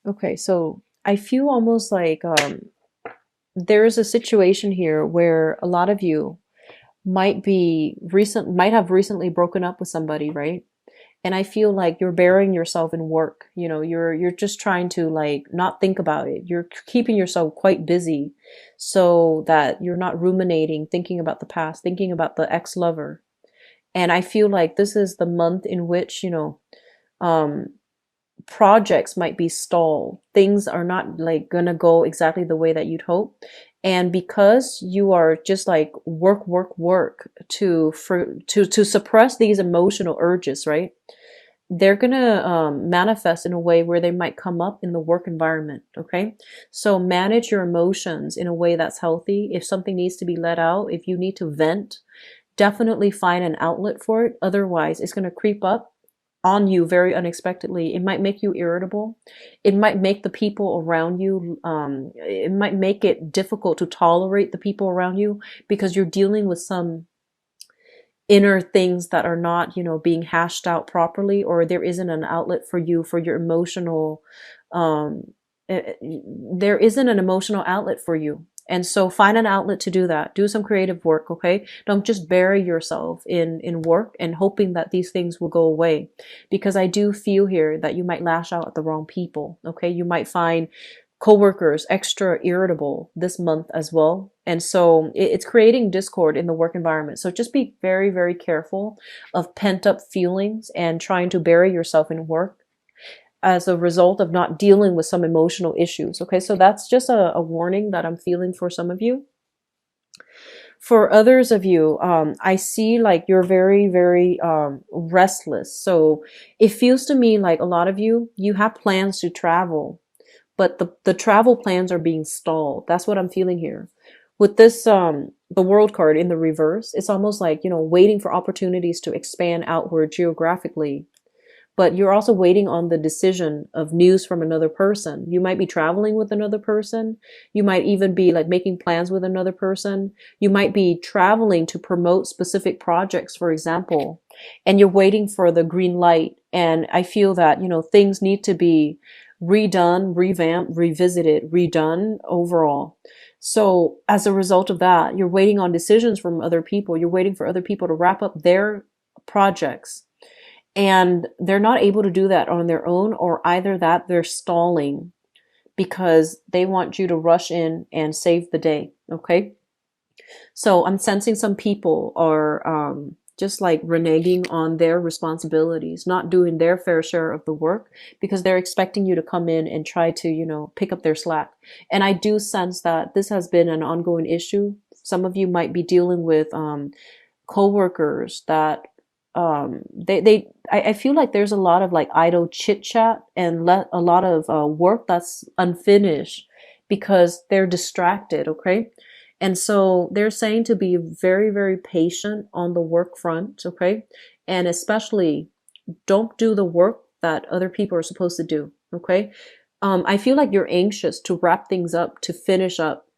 Okay, so I feel almost like there's a situation here where a lot of you might have recently broken up with somebody, right? And I feel like you're burying yourself in work. You know, you're just trying to like not think about it. You're keeping yourself quite busy so that you're not ruminating, thinking about the past, thinking about the ex-lover. And I feel like this is the month in which, um projects might be stalled. Things are not like gonna go exactly the way that you'd hope. And because you are just like work, work, work to suppress these emotional urges, right? They're gonna manifest in a way where they might come up in the work environment. Okay, so manage your emotions in a way that's healthy. If something needs to be let out, if you need to vent, definitely find an outlet for it. Otherwise, it's gonna creep up on you very unexpectedly. It might make you irritable. It might make the people around you, it might make it difficult to tolerate the people around you because you're dealing with some inner things that are not, being hashed out properly, or there isn't an outlet for you for your emotional, um, there isn't an emotional outlet for you. And so find an outlet to do that. Do some creative work, okay? Don't just bury yourself in work and hoping that these things will go away. Because I do feel here that you might lash out at the wrong people, okay? You might find coworkers extra irritable this month as well. And so it's creating discord in the work environment. So just be very, very careful of pent up feelings and trying to bury yourself in work as a result of not dealing with some emotional issues. Okay, so that's just a warning that I'm feeling for some of you. For others of you, I see like you're very, very restless. So it feels to me like a lot of you have plans to travel, but the travel plans are being stalled. That's what I'm feeling here. With this, the world card in the reverse, it's almost like, waiting for opportunities to expand outward geographically, but you're also waiting on the decision of news from another person. You might be traveling with another person. You might even be like making plans with another person. You might be traveling to promote specific projects, for example, and you're waiting for the green light. And I feel that, things need to be redone, revamped, revisited, redone overall. So as a result of that, you're waiting on decisions from other people. You're waiting for other people to wrap up their projects, and they're not able to do that on their own, or either that they're stalling because they want you to rush in and save the day. Okay. So I'm sensing some people are just like reneging on their responsibilities, not doing their fair share of the work because they're expecting you to come in and try to, pick up their slack. And I do sense that this has been an ongoing issue. Some of you might be dealing with coworkers that I feel like there's a lot of like idle chit chat and a lot of work that's unfinished because they're distracted. Okay. And so they're saying to be very, very patient on the work front. Okay. And especially don't do the work that other people are supposed to do. Okay. I feel like you're anxious to wrap things up, to finish up.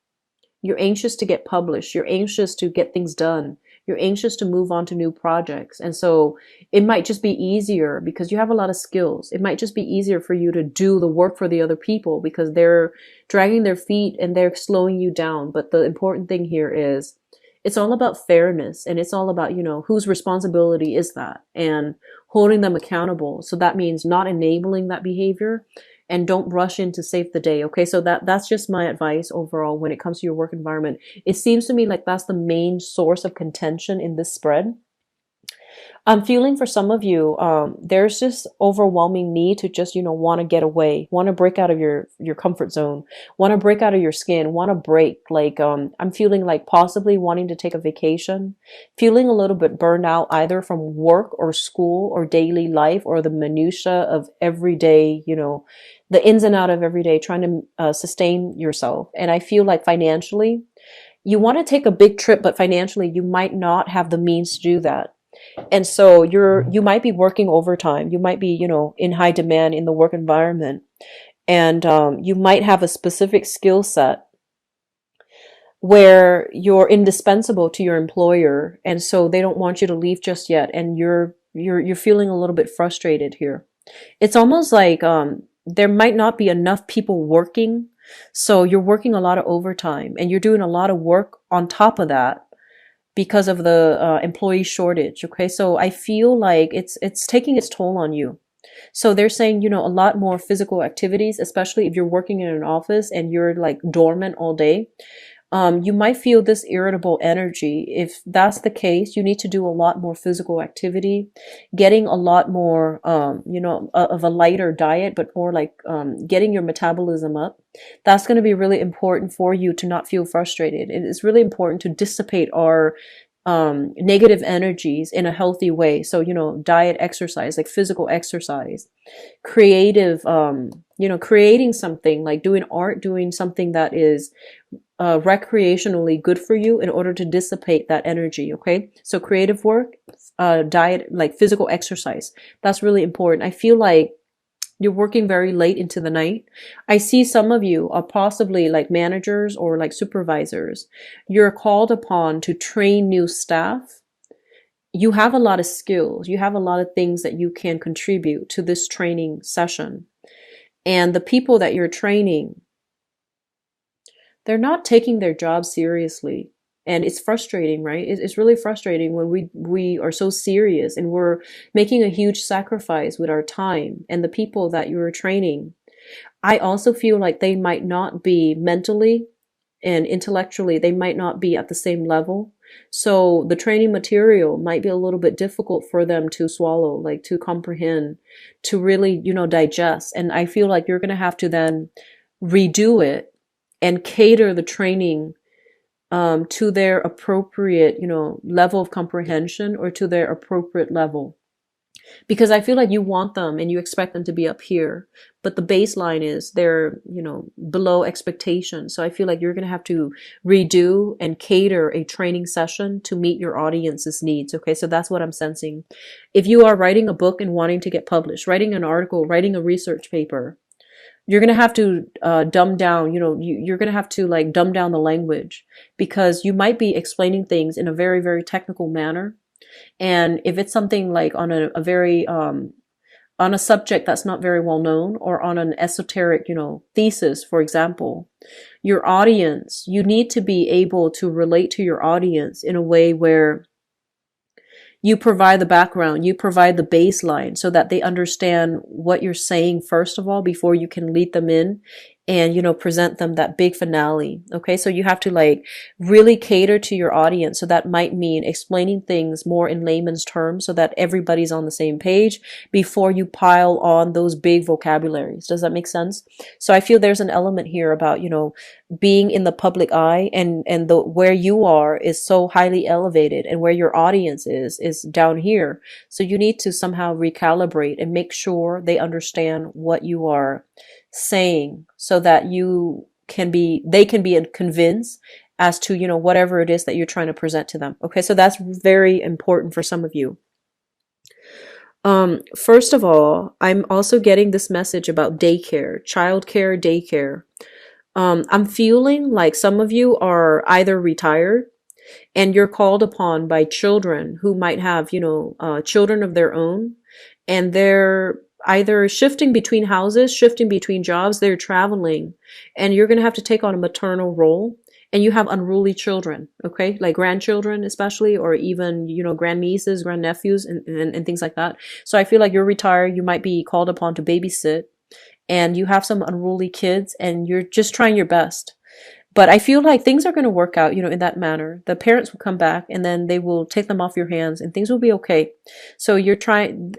You're anxious to get published. You're anxious to get things done. You're anxious to move on to new projects. And so it might just be easier because you have a lot of skills. It might just be easier for you to do the work for the other people because they're dragging their feet and they're slowing you down. But the important thing here is it's all about fairness, and it's all about, whose responsibility is that, and holding them accountable. So that means not enabling that behavior, and don't rush in to save the day. Okay. So that's just my advice overall when it comes to your work environment. It seems to me like that's the main source of contention in this spread. I'm feeling for some of you, there's just overwhelming need to just, want to get away, want to break out of your comfort zone, want to break out of your skin, want to break. Like, I'm feeling like possibly wanting to take a vacation, feeling a little bit burned out either from work or school or daily life or the minutia of everyday, the ins and out of every day, trying to sustain yourself. And I feel like financially, you want to take a big trip, but financially, you might not have the means to do that. And so you might be working overtime. You might be, in high demand in the work environment. And you might have a specific skill set where you're indispensable to your employer. And so they don't want you to leave just yet. And you're feeling a little bit frustrated here. It's almost like there might not be enough people working. So you're working a lot of overtime and you're doing a lot of work on top of that because of the employee shortage. Okay. So I feel like it's taking its toll on you. So they're saying, a lot more physical activities, especially if you're working in an office and you're like dormant all day. You might feel this irritable energy. If that's the case, you need to do a lot more physical activity, getting a lot more, of a lighter diet, but more like getting your metabolism up. That's going to be really important for you to not feel frustrated. It's really important to dissipate our negative energies in a healthy way. So, diet, exercise, like physical exercise, creative, creating something like doing art, doing something that is recreationally good for you in order to dissipate that energy. Okay. So creative work, diet, like physical exercise. That's really important. I feel like you're working very late into the night. I see some of you are possibly like managers or like supervisors. You're called upon to train new staff. You have a lot of skills. You have a lot of things that you can contribute to this training session. And the people that you're training, they're not taking their job seriously. And it's frustrating, right? It's really frustrating when we are so serious and we're making a huge sacrifice with our time and the people that you're training. I also feel like they might not be mentally and intellectually, they might not be at the same level. So the training material might be a little bit difficult for them to swallow, like to comprehend, to really, digest. And I feel like you're going to have to then redo it and cater the training to their appropriate, level of comprehension or to their appropriate level. Because I feel like you want them and you expect them to be up here, but the baseline is they're, below expectation. So I feel like you're going to have to redo and cater a training session to meet your audience's needs. Okay. So that's what I'm sensing. If you are writing a book and wanting to get published, writing an article, writing a research paper, you're going to have to dumb down, you're going to have to like dumb down the language because you might be explaining things in a very, very technical manner. And if it's something like on a very, on a subject that's not very well known or on an esoteric, thesis, for example, your audience, you need to be able to relate to your audience in a way where you provide the background, you provide the baseline so that they understand what you're saying, first of all, before you can lead them in and, present them that big finale. Okay. So you have to like really cater to your audience. So that might mean explaining things more in layman's terms so that everybody's on the same page before you pile on those big vocabularies. Does that make sense? So I feel there's an element here about, being in the public eye and the where you are is so highly elevated and where your audience is down here. So you need to somehow recalibrate and make sure they understand what you are saying so that they can be convinced as to, whatever it is that you're trying to present to them. Okay. So that's very important for some of you. First of all, I'm also getting this message about daycare, childcare, daycare. I'm feeling like some of you are either retired and you're called upon by children who might have, children of their own, and they're either shifting between houses, shifting between jobs, they're traveling, and you're going to have to take on a maternal role. And you have unruly children, okay? Like grandchildren especially, or even, grandnieces, grandnephews, and things like that. So I feel like you're retired, you might be called upon to babysit, and you have some unruly kids, and you're just trying your best. But I feel like things are going to work out, in that manner. The parents will come back, and then they will take them off your hands, and things will be okay. So you're trying...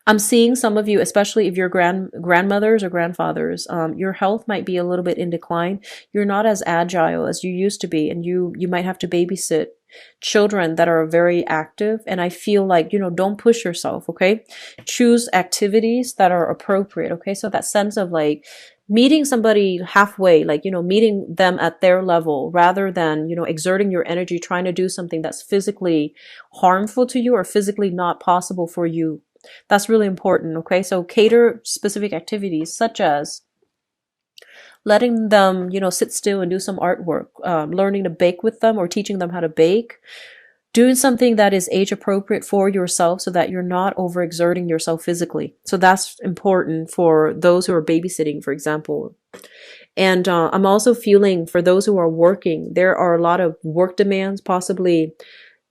I'm seeing some of you, especially if you're grandmothers or grandfathers, your health might be a little bit in decline. You're not as agile as you used to be, and you might have to babysit children that are very active. And I feel like, don't push yourself, okay? Choose activities that are appropriate, okay? So that sense of like meeting somebody halfway, like, meeting them at their level rather than, exerting your energy trying to do something that's physically harmful to you or physically not possible for you. That's really important, okay? So cater specific activities such as letting them, sit still and do some artwork, learning to bake with them or teaching them how to bake, doing something that is age appropriate for yourself so that you're not overexerting yourself physically. So that's important for those who are babysitting, for example. And I'm also feeling for those who are working, there are a lot of work demands, possibly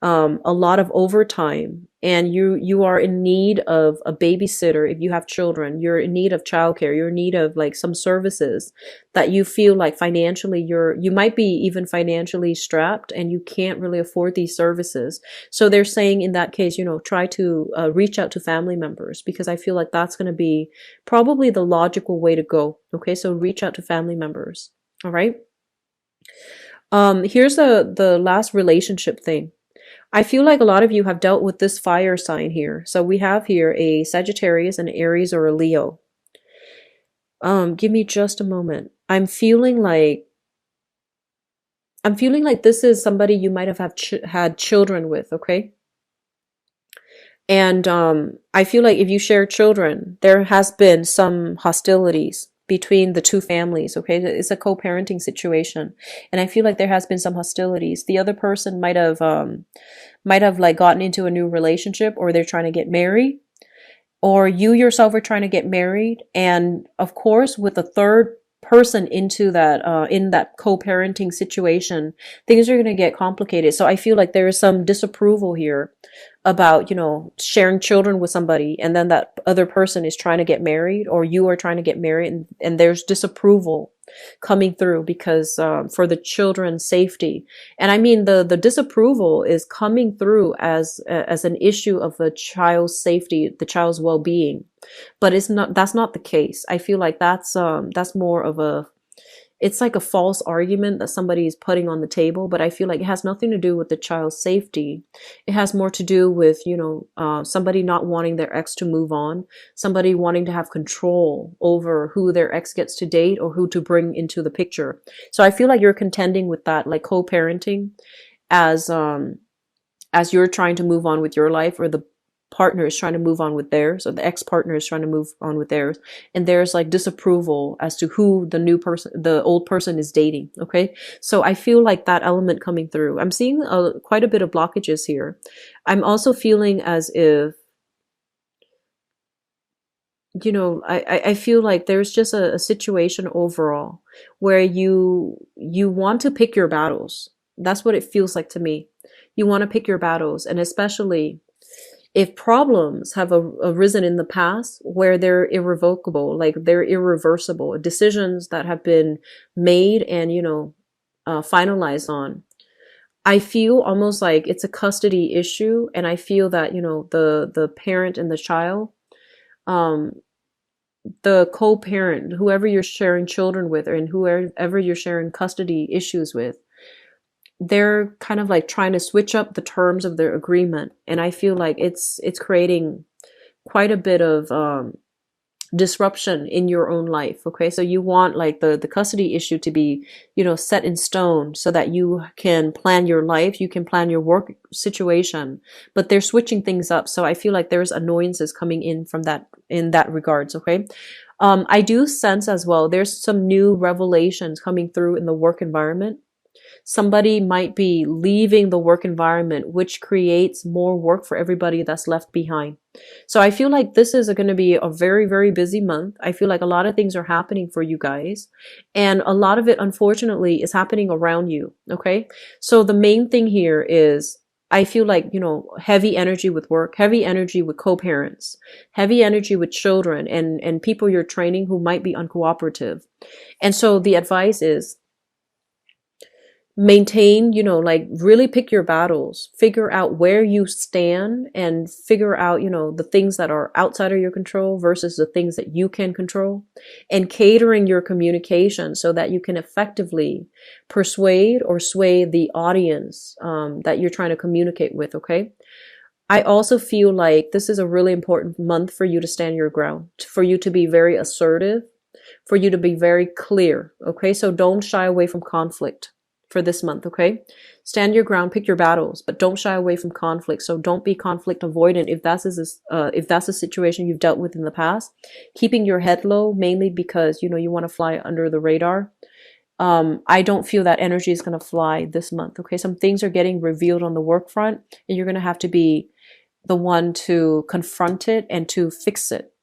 a lot of overtime, and you are in need of a babysitter. If you have children, you're in need of childcare, you're in need of like some services that you feel like financially you might be even financially strapped and you can't really afford these services. So they're saying in that case, try to reach out to family members, because I feel like that's going to be probably the logical way to go. Okay, so reach out to family members. All right. Here's the last relationship thing. I feel like a lot of you have dealt with this fire sign here. So we have here a Sagittarius, an Aries, or a Leo. Give me just a moment. I'm feeling like this is somebody you might have had children with, okay? And I feel like if you share children, there has been some hostilities between the two families, okay? It's a co-parenting situation. And I feel like there has been some hostilities. The other person might have like gotten into a new relationship, or they're trying to get married, or you yourself are trying to get married. And of course, with the third person into that, in that co-parenting situation, things are going to get complicated. So I feel like there is some disapproval here about, sharing children with somebody, and then that other person is trying to get married, or you are trying to get married, and there's disapproval coming through because for the children's safety. And I mean, the disapproval is coming through as an issue of the child's safety, the child's well-being. But that's not the case. I feel like that's more of it's like a false argument that somebody is putting on the table, but I feel like it has nothing to do with the child's safety. It has more to do with, somebody not wanting their ex to move on, somebody wanting to have control over who their ex gets to date or who to bring into the picture. So I feel like you're contending with that, like co-parenting, as you're trying to move on with your life, or the partner is trying to move on with theirs, or the ex-partner is trying to move on with theirs, and there's like disapproval as to who the old person is dating. Okay, so I feel like that element coming through. I'm seeing quite a bit of blockages here. I'm also feeling as if, I feel like there's just a situation overall where you want to pick your battles. That's what it feels like to me. You want to pick your battles, and especially if problems have arisen in the past where they're irrevocable, like they're irreversible, decisions that have been made and, finalized on. I feel almost like it's a custody issue. And I feel that, the parent and the child, the co-parent, whoever you're sharing children with, and whoever you're sharing custody issues with, they're kind of like trying to switch up the terms of their agreement. And I feel like it's creating quite a bit of disruption in your own life. Okay, so you want like the custody issue to be, set in stone so that you can plan your life, you can plan your work situation, but they're switching things up. So I feel like there's annoyances coming in from that, in that regards. Okay. I do sense as well, there's some new revelations coming through in the work environment. Somebody might be leaving the work environment, which creates more work for everybody that's left behind. So I feel like this is going to be a very, very busy month. I feel like a lot of things are happening for you guys, and a lot of it, unfortunately, is happening around you. Okay. So the main thing here is, I feel like, heavy energy with work, heavy energy with co-parents, heavy energy with children and people you're training who might be uncooperative. And so the advice is, maintain, like really pick your battles, figure out where you stand, and figure out, the things that are outside of your control versus the things that you can control, and catering your communication so that you can effectively persuade or sway the audience that you're trying to communicate with. Okay. I also feel like this is a really important month for you to stand your ground, for you to be very assertive, for you to be very clear. Okay. So don't shy away from conflict for this month. Okay. Stand your ground, pick your battles, but don't shy away from conflict. So don't be conflict avoidant. If that's a situation you've dealt with in the past, keeping your head low, mainly because, you want to fly under the radar. I don't feel that energy is going to fly this month. Okay, some things are getting revealed on the work front, and you're going to have to be the one to confront it and to fix it.